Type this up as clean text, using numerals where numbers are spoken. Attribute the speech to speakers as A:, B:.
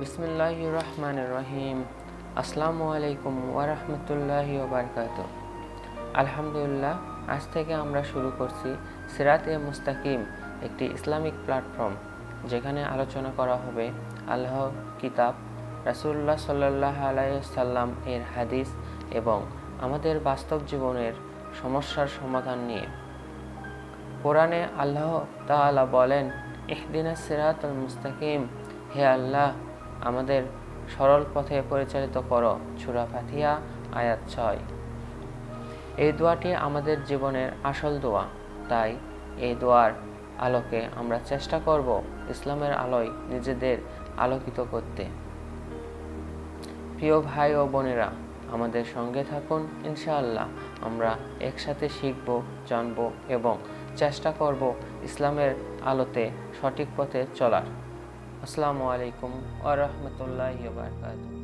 A: বিসমিল্লাহির রহমানির রহিম। আসসালামু আলাইকুম ওয়া রাহমাতুল্লাহি ওয়া বারাকাতুহু। আলহামদুলিল্লাহ, আজ থেকে আমরা শুরু করছি সিরাতে মুস্তাকিম, একটি ইসলামিক প্ল্যাটফর্ম যেখানে আলোচনা করা হবে আল্লাহর কিতাব, রাসূলুল্লাহ সাল্লাল্লাহু আলাইহি সাল্লাম এর হাদিস এবং আমাদের বাস্তব জীবনের সমস্যার সমাধান নিয়ে। কোরআনে আল্লাহ তাআলা বলেন, ইহদিনাস সিরাতাল মুস্তাকিম, হে আল্লাহ, আমাদের সরল পথে পরিচালিত করো। সূরা ফাতিহা আয়াত 6। এই দোয়াটি আমাদের জীবনের আসল দোয়া, তাই এই দোয়ার আলোকে আমরা চেষ্টা করব ইসলামের আলোয় নিজেদের আলোকিত করতে। প্রিয় ভাই ও বোনেরা, আমাদের সঙ্গে থাকুন। ইনশাআল্লাহ আমরা একসাথে শিখব, জানব এবং চেষ্টা করব ইসলামের আলোতে সঠিক পথে চলার। আসসালামু আলাইকুম ওয়া রাহমাতুল্লাহি ওয়া বারাকাতুহু।